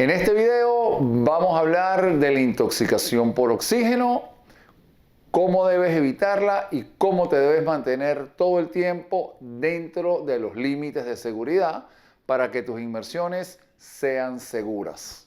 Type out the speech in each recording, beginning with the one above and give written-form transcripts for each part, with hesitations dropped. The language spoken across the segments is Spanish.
En este video vamos a hablar de la intoxicación por oxígeno, cómo debes evitarla y cómo te debes mantener todo el tiempo dentro de los límites de seguridad para que tus inmersiones sean seguras.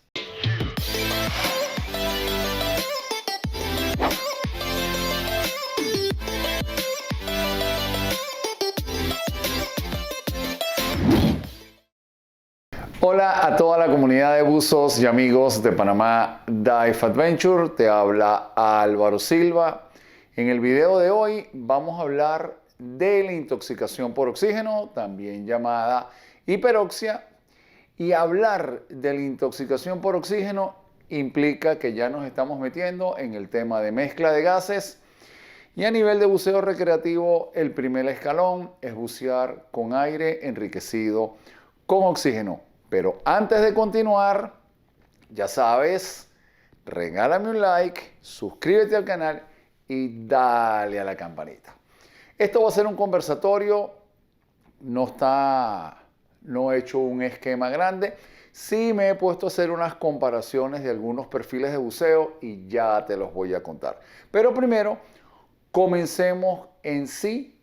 Hola a toda la comunidad de buzos y amigos de Panamá Dive Adventure, te habla Álvaro Silva. En el video de hoy vamos a hablar de la intoxicación por oxígeno, también llamada hiperoxia, y hablar de la intoxicación por oxígeno implica que ya nos estamos metiendo en el tema de mezcla de gases. Y a nivel de buceo recreativo, el primer escalón es bucear con aire enriquecido con oxígeno. Pero antes de continuar, ya sabes, regálame un like, suscríbete al canal y dale a la campanita. Esto va a ser un conversatorio, no he hecho un esquema grande. Sí me he puesto a hacer unas comparaciones de algunos perfiles de buceo y ya te los voy a contar. Pero primero, comencemos en sí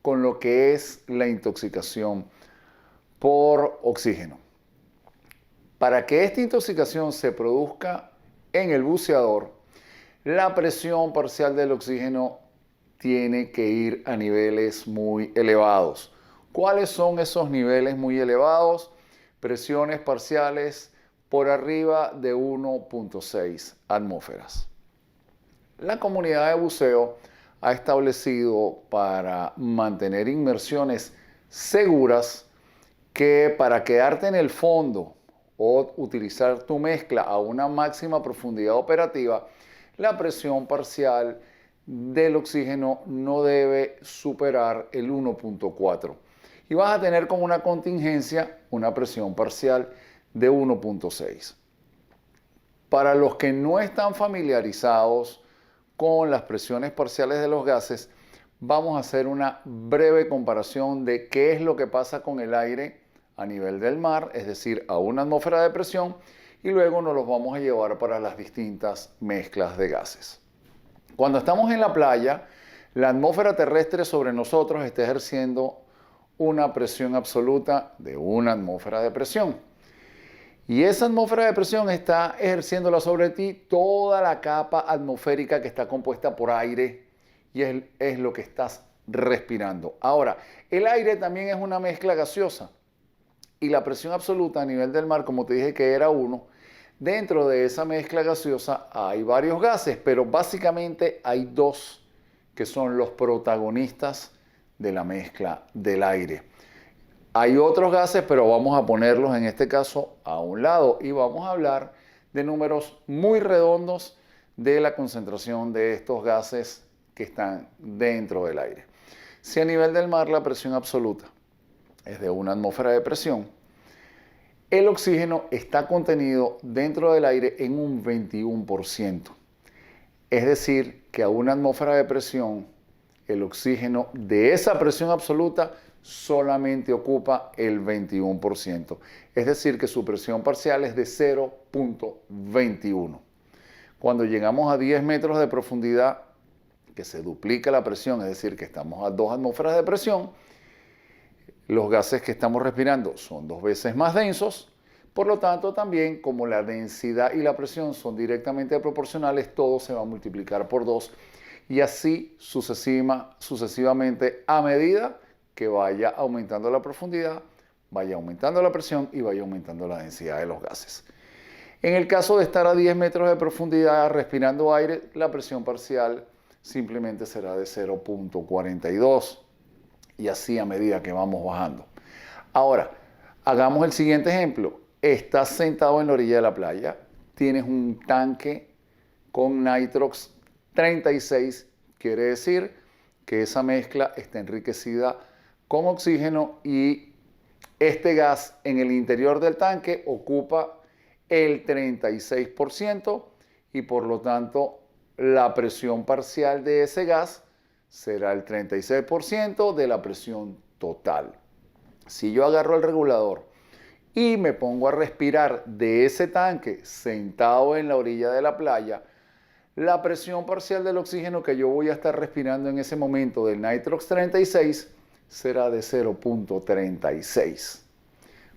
con lo que es la intoxicación por oxígeno. Para que esta intoxicación se produzca en el buceador, la presión parcial del oxígeno tiene que ir a niveles muy elevados. ¿Cuáles son esos niveles muy elevados? Presiones parciales por arriba de 1.6 atmósferas. La comunidad de buceo ha establecido para mantener inmersiones seguras que para quedarte en el fondo o utilizar tu mezcla a una máxima profundidad operativa, la presión parcial del oxígeno no debe superar el 1.4 y vas a tener como una contingencia una presión parcial de 1.6. Para los que no están familiarizados con las presiones parciales de los gases, vamos a hacer una breve comparación de qué es lo que pasa con el aire a nivel del mar, es decir, a una atmósfera de presión, y luego nos los vamos a llevar para las distintas mezclas de gases. Cuando estamos en la playa, la atmósfera terrestre sobre nosotros está ejerciendo una presión absoluta de una atmósfera de presión. Y esa atmósfera de presión está ejerciéndola sobre ti toda la capa atmosférica que está compuesta por aire y es lo que estás respirando. Ahora, el aire también es una mezcla gaseosa. Y la presión absoluta a nivel del mar, como te dije que era 1, dentro de esa mezcla gaseosa hay varios gases, pero básicamente hay 2 que son los protagonistas de la mezcla del aire. Hay otros gases, pero vamos a ponerlos en este caso a un lado y vamos a hablar de números muy redondos de la concentración de estos gases que están dentro del aire. Si a nivel del mar la presión absoluta es de una atmósfera de presión, el oxígeno está contenido dentro del aire en un 21%. Es decir, que a una atmósfera de presión, el oxígeno de esa presión absoluta solamente ocupa el 21%. Es decir, que su presión parcial es de 0.21. Cuando llegamos a 10 metros de profundidad, que se duplica la presión, es decir, que estamos a 2 atmósferas de presión, los gases que estamos respirando son 2 veces más densos, por lo tanto también como la densidad y la presión son directamente proporcionales, todo se va a multiplicar por 2 y así sucesivamente a medida que vaya aumentando la profundidad, vaya aumentando la presión y vaya aumentando la densidad de los gases. En el caso de estar a 10 metros de profundidad respirando aire, la presión parcial simplemente será de 0.42. Y así a medida que vamos bajando. Ahora, hagamos el siguiente ejemplo. Estás sentado en la orilla de la playa, tienes un tanque con nitrox 36, quiere decir que esa mezcla está enriquecida con oxígeno y este gas en el interior del tanque ocupa el 36% y por lo tanto la presión parcial de ese gas será el 36% de la presión total. Si yo agarro el regulador y me pongo a respirar de ese tanque sentado en la orilla de la playa, la presión parcial del oxígeno que yo voy a estar respirando en ese momento del Nitrox 36 será de 0.36.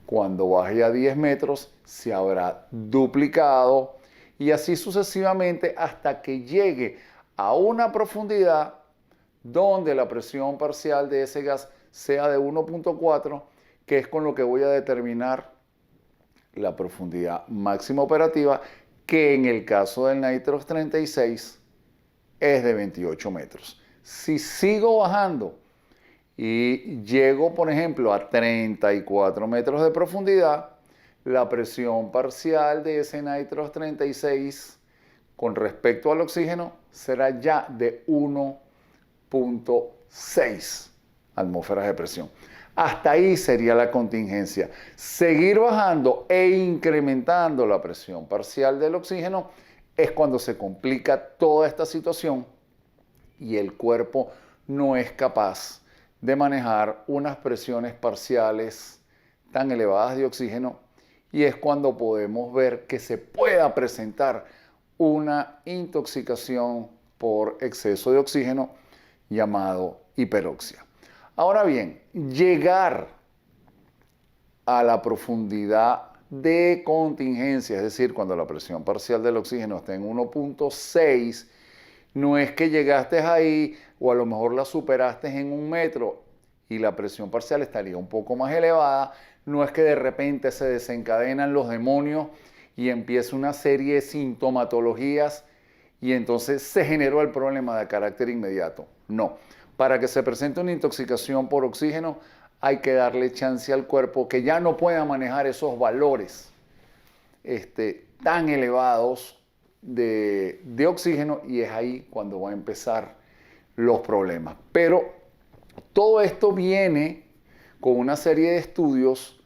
Cuando baje a 10 metros se habrá duplicado y así sucesivamente hasta que llegue a una profundidad donde la presión parcial de ese gas sea de 1.4, que es con lo que voy a determinar la profundidad máxima operativa, que en el caso del Nitrox 36 es de 28 metros. Si sigo bajando y llego, por ejemplo, a 34 metros de profundidad, la presión parcial de ese Nitrox 36 con respecto al oxígeno será ya de 1.6 atmósferas de presión. Hasta ahí sería la contingencia. Seguir bajando e incrementando la presión parcial del oxígeno es cuando se complica toda esta situación y el cuerpo no es capaz de manejar unas presiones parciales tan elevadas de oxígeno, y es cuando podemos ver que se pueda presentar una intoxicación por exceso de oxígeno llamado hiperoxia. Ahora bien, llegar a la profundidad de contingencia, es decir, cuando la presión parcial del oxígeno está en 1.6, no es que llegaste ahí o a lo mejor la superaste en 1 metro y la presión parcial estaría un poco más elevada, no es que de repente se desencadenan los demonios y empieza una serie de sintomatologías y entonces se generó el problema de carácter inmediato. No, para que se presente una intoxicación por oxígeno hay que darle chance al cuerpo que ya no pueda manejar esos valores tan elevados de oxígeno, y es ahí cuando va a empezar los problemas. Pero todo esto viene con una serie de estudios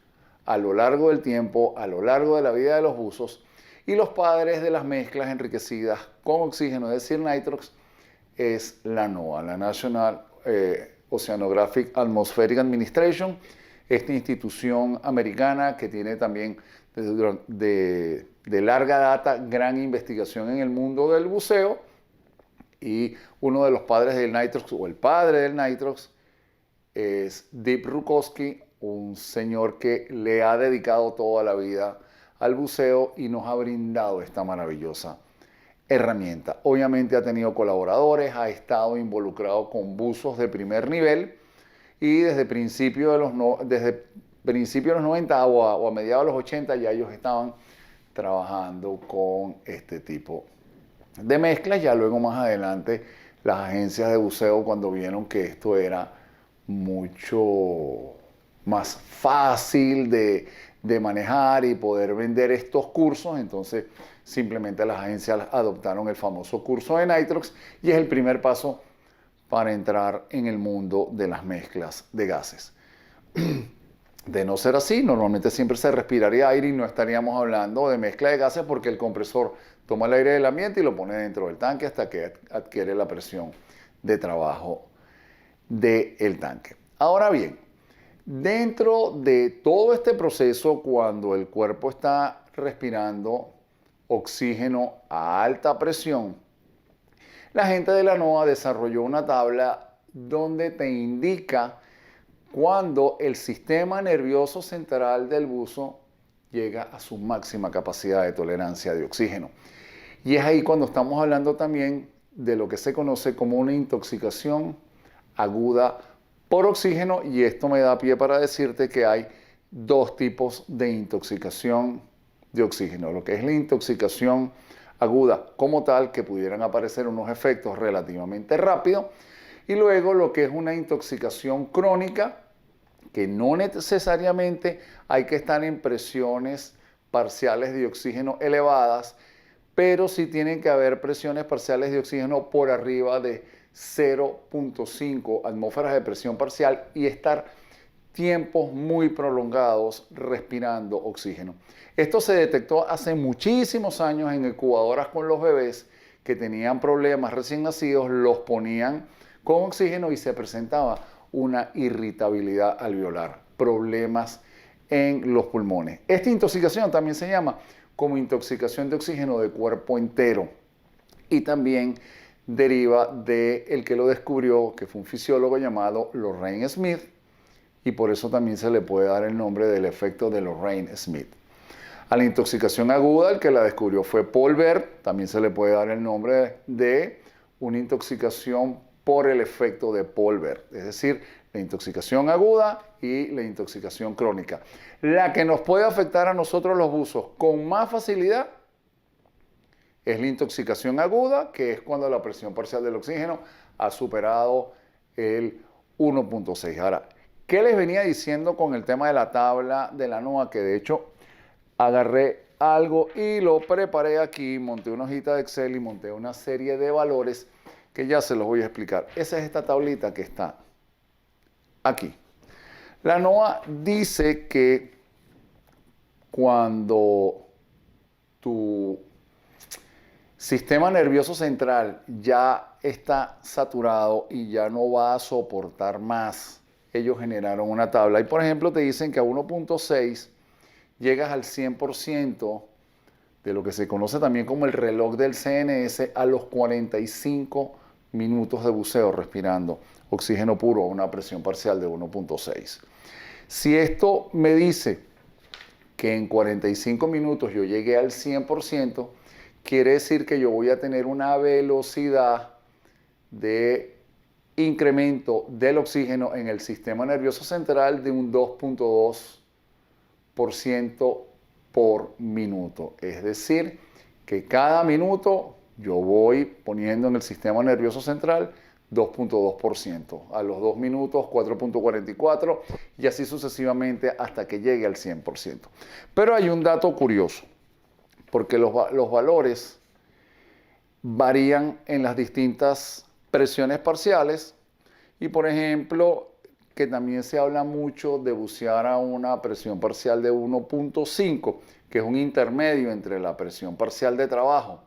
a lo largo del tiempo, a lo largo de la vida de los buzos, y los padres de las mezclas enriquecidas con oxígeno, es decir, Nitrox, es la NOAA, la National Oceanographic Atmospheric Administration, esta institución americana que tiene también de larga data gran investigación en el mundo del buceo, y uno de los padres del Nitrox, o el padre del Nitrox, es Deep Rukowski, un señor que le ha dedicado toda la vida al buceo y nos ha brindado esta maravillosa herramienta. Obviamente ha tenido colaboradores, ha estado involucrado con buzos de primer nivel, y desde principios de los 90 o a mediados de los 80 ya ellos estaban trabajando con este tipo de mezclas. Ya luego más adelante las agencias de buceo, cuando vieron que esto era mucho más fácil de manejar y poder vender estos cursos, entonces simplemente las agencias adoptaron el famoso curso de Nitrox, y es el primer paso para entrar en el mundo de las mezclas de gases. De no ser así, normalmente siempre se respiraría aire y no estaríamos hablando de mezcla de gases, porque el compresor toma el aire del ambiente y lo pone dentro del tanque hasta que adquiere la presión de trabajo del tanque. Ahora bien, dentro de todo este proceso, cuando el cuerpo está respirando oxígeno a alta presión, la gente de la NOAA desarrolló una tabla donde te indica cuando el sistema nervioso central del buzo llega a su máxima capacidad de tolerancia de oxígeno. Y es ahí cuando estamos hablando también de lo que se conoce como una intoxicación aguda por oxígeno, y esto me da pie para decirte que hay dos tipos de intoxicación de oxígeno: lo que es la intoxicación aguda como tal, que pudieran aparecer unos efectos relativamente rápidos, y luego lo que es una intoxicación crónica, que no necesariamente hay que estar en presiones parciales de oxígeno elevadas, pero sí tienen que haber presiones parciales de oxígeno por arriba de 0.5 atmósferas de presión parcial y estar tiempos muy prolongados respirando oxígeno. Esto se detectó hace muchísimos años en incubadoras con los bebés que tenían problemas recién nacidos, los ponían con oxígeno y se presentaba una irritabilidad alveolar, problemas en los pulmones. Esta intoxicación también se llama como intoxicación de oxígeno de cuerpo entero y también deriva del que lo descubrió, que fue un fisiólogo llamado Lorraine Smith, y por eso también se le puede dar el nombre del efecto de Lorraine Smith. A la intoxicación aguda, el que la descubrió fue Paul Bert, también se le puede dar el nombre de una intoxicación por el efecto de Paul Bert, es decir, la intoxicación aguda y la intoxicación crónica. La que nos puede afectar a nosotros los buzos con más facilidad es la intoxicación aguda, que es cuando la presión parcial del oxígeno ha superado el 1.6. Ahora, ¿qué les venía diciendo con el tema de la tabla de la NOAA? Que de hecho agarré algo y lo preparé aquí, monté una hojita de Excel y monté una serie de valores que ya se los voy a explicar. Esa es esta tablita que está aquí. La NOAA dice que cuando tu sistema nervioso central ya está saturado y ya no va a soportar más, ellos generaron una tabla y por ejemplo te dicen que a 1.6 llegas al 100% de lo que se conoce también como el reloj del CNS a los 45 minutos de buceo respirando oxígeno puro a una presión parcial de 1.6. Si esto me dice que en 45 minutos yo llegué al 100%, quiere decir que yo voy a tener una velocidad de incremento del oxígeno en el sistema nervioso central de un 2.2% por minuto. Es decir, que cada minuto yo voy poniendo en el sistema nervioso central 2.2%. A los 2 minutos 4.44 y así sucesivamente hasta que llegue al 100%. Pero hay un dato curioso, porque los valores varían en las distintas presiones parciales y por ejemplo que también se habla mucho de bucear a una presión parcial de 1.5, que es un intermedio entre la presión parcial de trabajo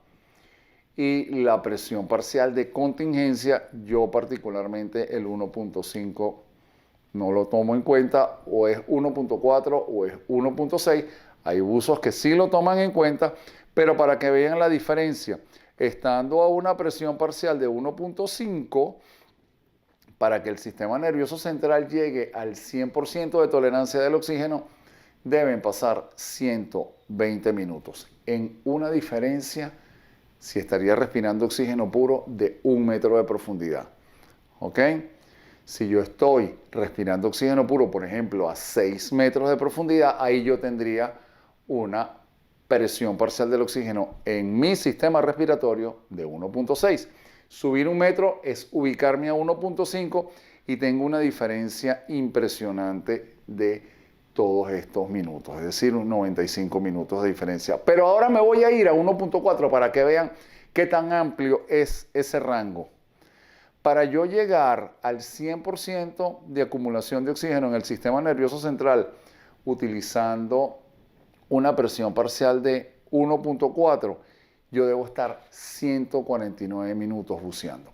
y la presión parcial de contingencia. Yo particularmente el 1.5 no lo tomo en cuenta, o es 1.4 o es 1.6. Hay buzos que sí lo toman en cuenta, pero para que vean la diferencia, estando a una presión parcial de 1.5, para que el sistema nervioso central llegue al 100% de tolerancia del oxígeno, deben pasar 120 minutos. En una diferencia, si estaría respirando oxígeno puro, de 1 metro de profundidad. ¿Ok? Si yo estoy respirando oxígeno puro, por ejemplo, a 6 metros de profundidad, ahí yo tendría una presión parcial del oxígeno en mi sistema respiratorio de 1.6. Subir 1 metro es ubicarme a 1.5 y tengo una diferencia impresionante de todos estos minutos, es decir, 95 minutos de diferencia. Pero ahora me voy a ir a 1.4 para que vean qué tan amplio es ese rango. Para yo llegar al 100% de acumulación de oxígeno en el sistema nervioso central utilizando una presión parcial de 1.4, yo debo estar 149 minutos buceando.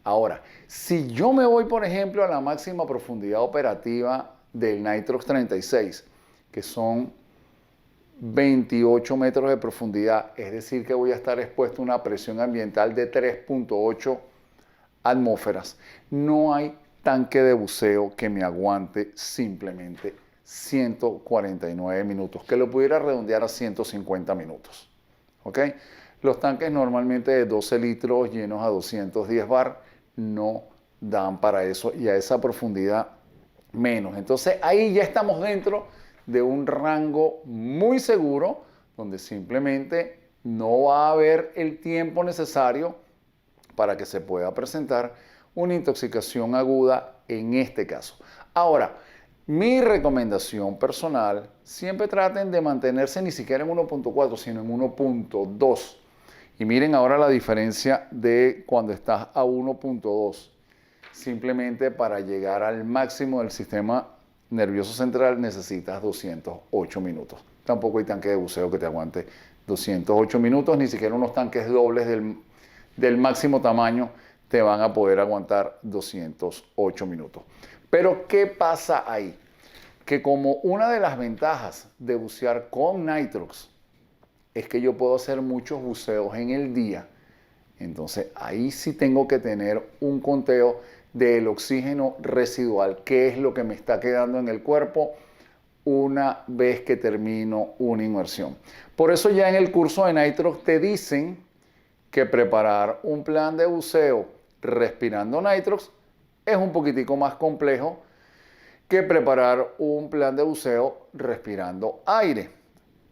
Ahora, si yo me voy, por ejemplo, a la máxima profundidad operativa del Nitrox 36, que son 28 metros de profundidad, es decir, que voy a estar expuesto a una presión ambiental de 3.8 atmósferas, no hay tanque de buceo que me aguante simplemente 149 minutos, que lo pudiera redondear a 150 minutos. ¿Ok? Los tanques normalmente de 12 litros llenos a 210 bar no dan para eso, y a esa profundidad menos. Entonces ahí ya estamos dentro de un rango muy seguro, donde simplemente no va a haber el tiempo necesario para que se pueda presentar una intoxicación aguda en este caso. Ahora, mi recomendación personal, siempre traten de mantenerse ni siquiera en 1.4, sino en 1.2. Y miren ahora la diferencia de cuando estás a 1.2. Simplemente para llegar al máximo del sistema nervioso central necesitas 208 minutos. Tampoco hay tanque de buceo que te aguante 208 minutos, ni siquiera unos tanques dobles del máximo tamaño te van a poder aguantar 208 minutos. Pero ¿qué pasa ahí? que como una de las ventajas de bucear con Nitrox es que yo puedo hacer muchos buceos en el día, entonces ahí sí tengo que tener un conteo del oxígeno residual, que es lo que me está quedando en el cuerpo una vez que termino una inmersión. Por eso ya en el curso de Nitrox te dicen que preparar un plan de buceo respirando Nitrox es un poquitico más complejo que preparar un plan de buceo respirando aire.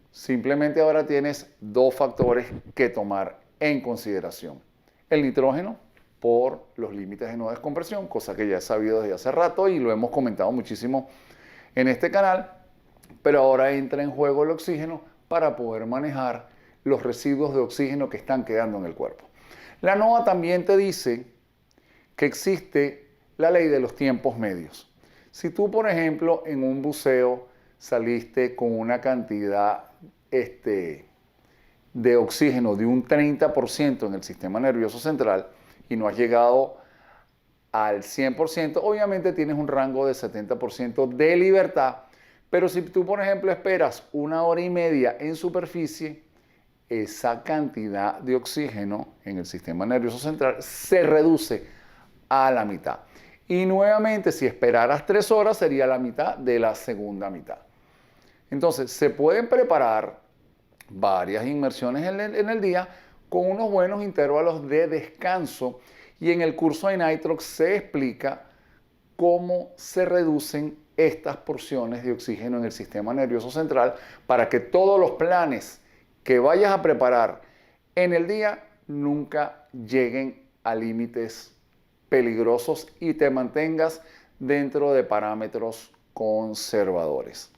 Simplemente ahora tienes dos factores que tomar en consideración. El nitrógeno por los límites de no descompresión, cosa que ya he sabido desde hace rato y lo hemos comentado muchísimo en este canal, pero ahora entra en juego el oxígeno para poder manejar los residuos de oxígeno que están quedando en el cuerpo. La NOAA también te dice que existe la ley de los tiempos medios. Si tú, por ejemplo, en un buceo saliste con una cantidad de oxígeno de un 30% en el sistema nervioso central y no has llegado al 100%, obviamente tienes un rango de 70% de libertad, pero si tú, por ejemplo, esperas 1 hora y media en superficie, esa cantidad de oxígeno en el sistema nervioso central se reduce a la mitad. Y nuevamente, si esperaras 3 horas, sería la mitad de la segunda mitad. Entonces, se pueden preparar varias inmersiones en el día con unos buenos intervalos de descanso. Y en el curso de Nitrox se explica cómo se reducen estas porciones de oxígeno en el sistema nervioso central para que todos los planes que vayas a preparar en el día nunca lleguen a límites peligrosos y te mantengas dentro de parámetros conservadores.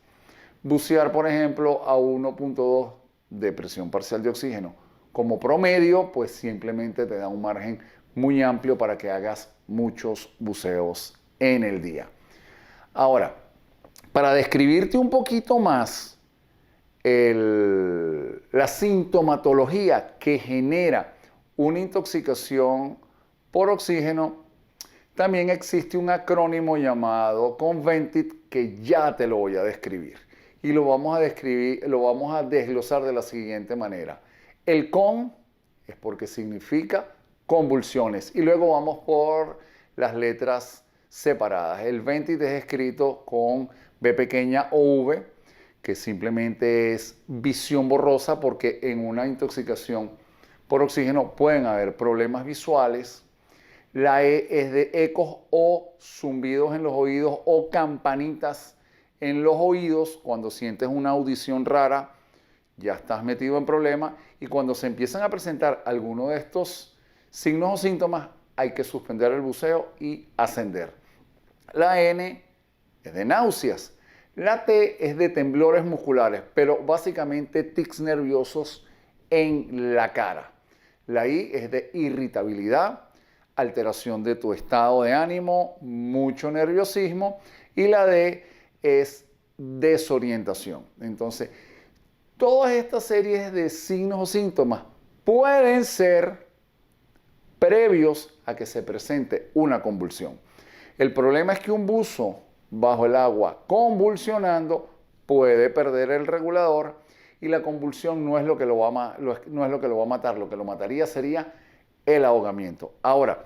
Bucear, por ejemplo, a 1.2 de presión parcial de oxígeno como promedio, pues simplemente te da un margen muy amplio para que hagas muchos buceos en el día. Ahora, para describirte un poquito más la sintomatología que genera una intoxicación por oxígeno, también existe un acrónimo llamado CONVENTIT que ya te lo voy a describir. Y lo vamos a desglosar de la siguiente manera. El CON es porque significa convulsiones. Y luego vamos por las letras separadas. El VENTIT es escrito con B pequeña o V, que simplemente es visión borrosa porque en una intoxicación por oxígeno pueden haber problemas visuales. La E es de ecos o zumbidos en los oídos o campanitas en los oídos. Cuando sientes una audición rara, ya estás metido en problemas. Y cuando se empiezan a presentar alguno de estos signos o síntomas, hay que suspender el buceo y ascender. La N es de náuseas. La T es de temblores musculares, pero básicamente tics nerviosos en la cara. La I es de irritabilidad, alteración de tu estado de ánimo, mucho nerviosismo. Y la D es desorientación. Entonces, todas estas series de signos o síntomas pueden ser previos a que se presente una convulsión. El problema es que un buzo bajo el agua convulsionando puede perder el regulador y la convulsión no es lo que lo va a matar. Lo que lo mataría sería el ahogamiento. Ahora,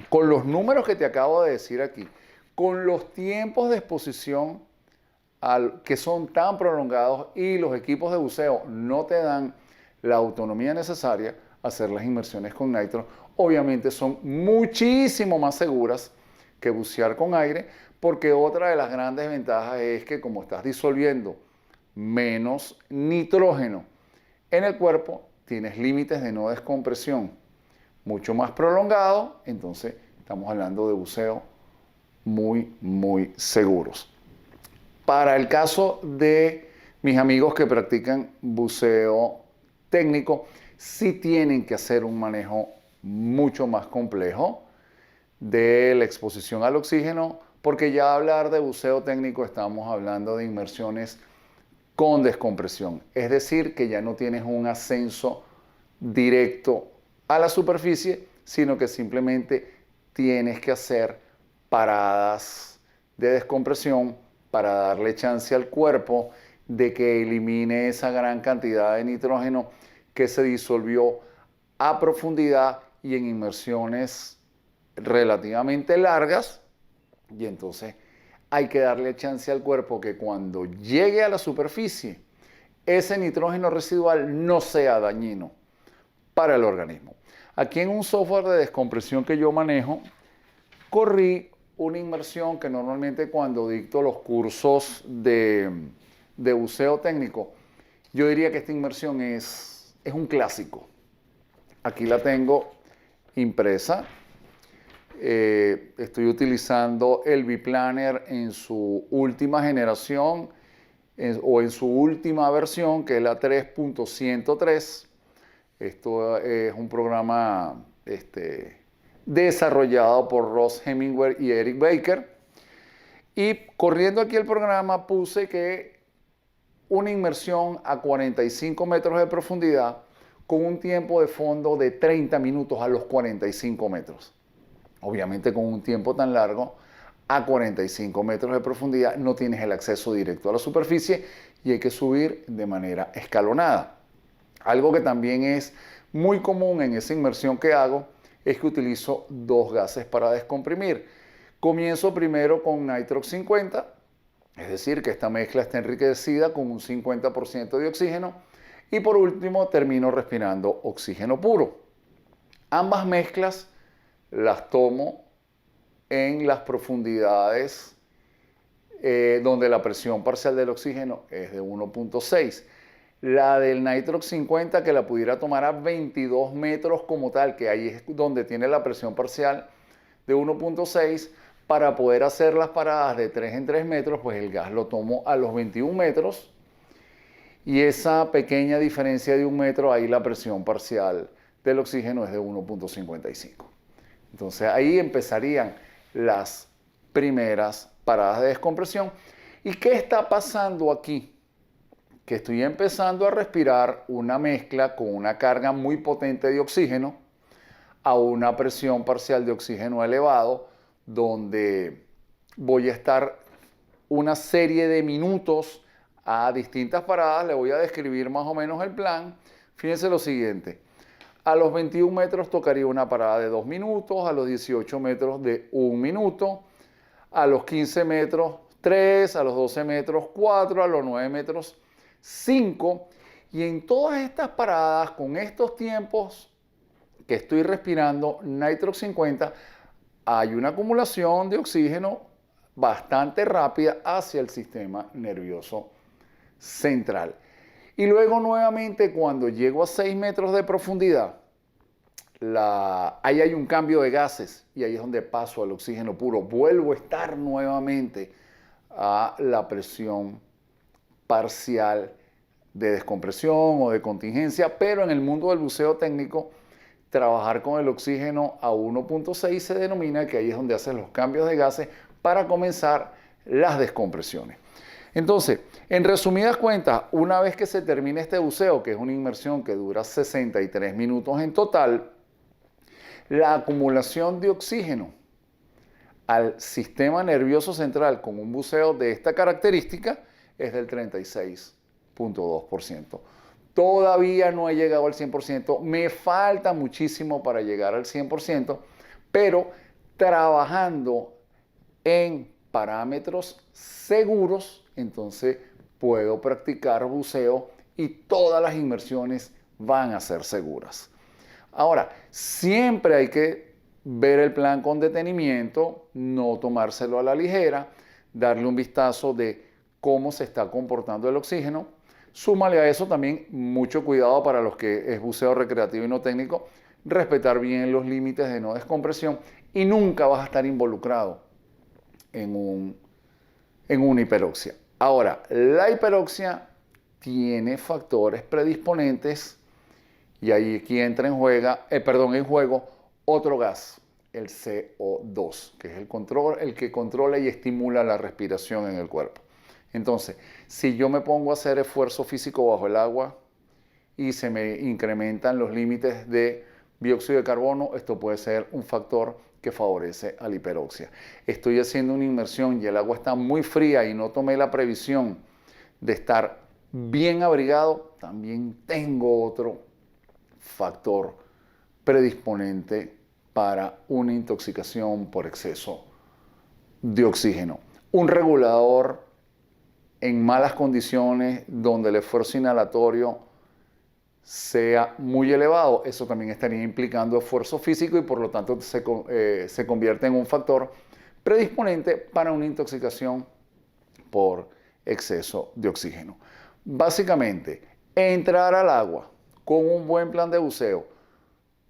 con los números que te acabo de decir aquí, con los tiempos de exposición que son tan prolongados y los equipos de buceo no te dan la autonomía necesaria, hacer las inmersiones con nitro, obviamente son muchísimo más seguras que bucear con aire, porque otra de las grandes ventajas es que como estás disolviendo menos nitrógeno en el cuerpo, tienes límites de no descompresión mucho más prolongados, entonces estamos hablando de buceo muy seguros. Para el caso de mis amigos que practican buceo técnico, sí tienen que hacer un manejo mucho más complejo de la exposición al oxígeno, porque ya hablar de buceo técnico estamos hablando de inmersiones con descompresión, es decir, que ya no tienes un ascenso directo a la superficie, sino que simplemente tienes que hacer paradas de descompresión para darle chance al cuerpo de que elimine esa gran cantidad de nitrógeno que se disolvió a profundidad y en inmersiones relativamente largas. Y entonces hay que darle chance al cuerpo que cuando llegue a la superficie, ese nitrógeno residual no sea dañino para el organismo. Aquí en un software de descompresión que yo manejo, corrí una inmersión que normalmente cuando dicto los cursos de buceo técnico, yo diría que esta inmersión es un clásico. Aquí la tengo impresa. Estoy utilizando el Biplanner en su última generación o en su última versión, que es la 3.103. Esto es un programa desarrollado por Ross Hemingway y Eric Baker. Y corriendo aquí el programa puse que una inmersión a 45 metros de profundidad con un tiempo de fondo de 30 minutos a los 45 metros. Obviamente con un tiempo tan largo, a 45 metros de profundidad no tienes el acceso directo a la superficie y hay que subir de manera escalonada. Algo que también es muy común en esa inmersión que hago es que utilizo dos gases para descomprimir. Comienzo primero con Nitrox 50, es decir, que esta mezcla está enriquecida con un 50% de oxígeno. Y por último termino respirando oxígeno puro. Ambas mezclas las tomo en las profundidades donde la presión parcial del oxígeno es de 1.6. La del Nitrox 50 que la pudiera tomar a 22 metros como tal, que ahí es donde tiene la presión parcial de 1.6, para poder hacer las paradas de 3 en 3 metros, pues el gas lo tomo a los 21 metros. Y esa pequeña diferencia de 1 metro, ahí la presión parcial del oxígeno es de 1.55. Entonces ahí empezarían las primeras paradas de descompresión. ¿Y qué está pasando aquí? Que estoy empezando a respirar una mezcla con una carga muy potente de oxígeno a una presión parcial de oxígeno elevado, donde voy a estar una serie de minutos a distintas paradas. Le voy a describir más o menos el plan. Fíjense lo siguiente. A los 21 metros tocaría una parada de 2 minutos, a los 18 metros de 1 minuto, a los 15 metros 3, a los 12 metros 4, a los 9 metros 5. Y en todas estas paradas, con estos tiempos que estoy respirando Nitrox 50, hay una acumulación de oxígeno bastante rápida hacia el sistema nervioso central. Y luego nuevamente cuando llego a 6 metros de profundidad, ahí hay un cambio de gases y ahí es donde paso al oxígeno puro. Vuelvo a estar nuevamente a la presión parcial de descompresión o de contingencia, pero en el mundo del buceo técnico, trabajar con el oxígeno a 1.6 se denomina que ahí es donde haces los cambios de gases para comenzar las descompresiones. Entonces, en resumidas cuentas, una vez que se termine este buceo, que es una inmersión que dura 63 minutos en total, la acumulación de oxígeno al sistema nervioso central con un buceo de esta característica es del 36.2%. Todavía no he llegado al 100%, me falta muchísimo para llegar al 100%, pero trabajando en parámetros seguros, entonces puedo practicar buceo y todas las inmersiones van a ser seguras. Ahora, siempre hay que ver el plan con detenimiento, no tomárselo a la ligera, darle un vistazo de cómo se está comportando el oxígeno. Súmale a eso también mucho cuidado para los que es buceo recreativo y no técnico, respetar bien los límites de no descompresión y nunca vas a estar involucrado en una hiperoxia. Ahora, la hiperoxia tiene factores predisponentes y ahí aquí entra en juego otro gas, el CO2, que es el que controla y estimula la respiración en el cuerpo. Entonces, si yo me pongo a hacer esfuerzo físico bajo el agua y se me incrementan los límites de dióxido de carbono, esto puede ser un factor que favorece a la hiperoxia. Estoy haciendo una inmersión y el agua está muy fría y no tomé la previsión de estar bien abrigado, también tengo otro factor predisponente para una intoxicación por exceso de oxígeno. Un regulador en malas condiciones donde el esfuerzo inhalatorio sea muy elevado, eso también estaría implicando esfuerzo físico y por lo tanto se convierte en un factor predisponente para una intoxicación por exceso de oxígeno. Básicamente, entrar al agua con un buen plan de buceo,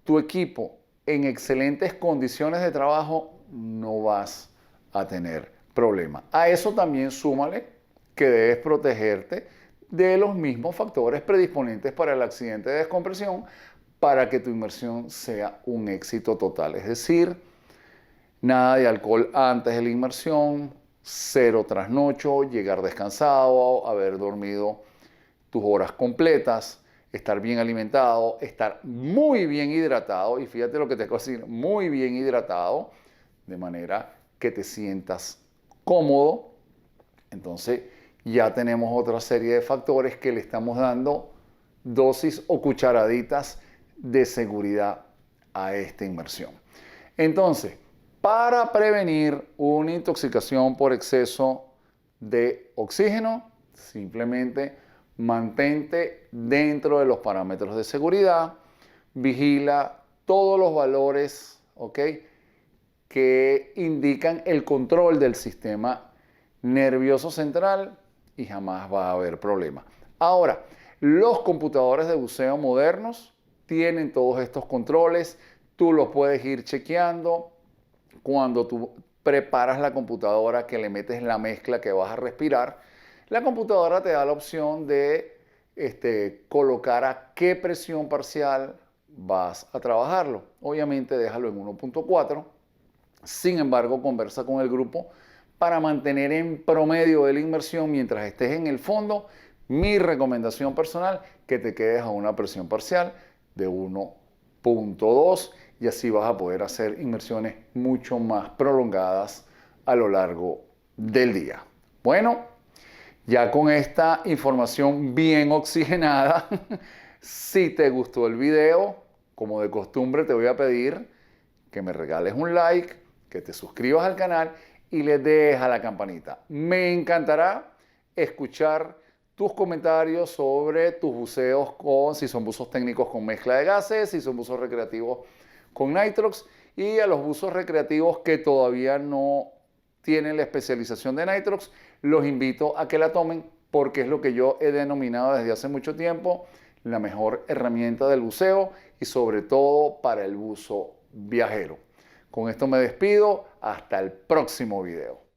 tu equipo en excelentes condiciones de trabajo, no vas a tener problema. A eso también súmale que debes protegerte de los mismos factores predisponentes para el accidente de descompresión para que tu inmersión sea un éxito total. Es decir, nada de alcohol antes de la inmersión, cero trasnocho, llegar descansado, haber dormido tus horas completas, estar bien alimentado, estar muy bien hidratado, y fíjate lo que te acabo de decir, muy bien hidratado, de manera que te sientas cómodo. Entonces ya tenemos otra serie de factores que le estamos dando dosis o cucharaditas de seguridad a esta inmersión. Entonces, para prevenir una intoxicación por exceso de oxígeno, simplemente mantente dentro de los parámetros de seguridad, vigila todos los valores, ¿ok?, que indican el control del sistema nervioso central y jamás va a haber problema. Ahora, los computadores de buceo modernos tienen todos estos controles, tú los puedes ir chequeando cuando tú preparas la computadora, que le metes la mezcla que vas a respirar. La computadora te da la opción de colocar a qué presión parcial vas a trabajarlo. Obviamente déjalo en 1.4. Sin embargo, conversa con el grupo para mantener en promedio de la inmersión mientras estés en el fondo. Mi recomendación personal, que te quedes a una presión parcial de 1.2 y así vas a poder hacer inmersiones mucho más prolongadas a lo largo del día. Bueno, ya con esta información bien oxigenada, si te gustó el video, como de costumbre te voy a pedir que me regales un like, que te suscribas al canal y le des a la campanita. Me encantará escuchar tus comentarios sobre tus buceos si son buzos técnicos con mezcla de gases, si son buzos recreativos con nitrox, y a los buzos recreativos que todavía no tienen la especialización de nitrox, los invito a que la tomen porque es lo que yo he denominado desde hace mucho tiempo la mejor herramienta del buceo y sobre todo para el buzo viajero. Con esto me despido, hasta el próximo video.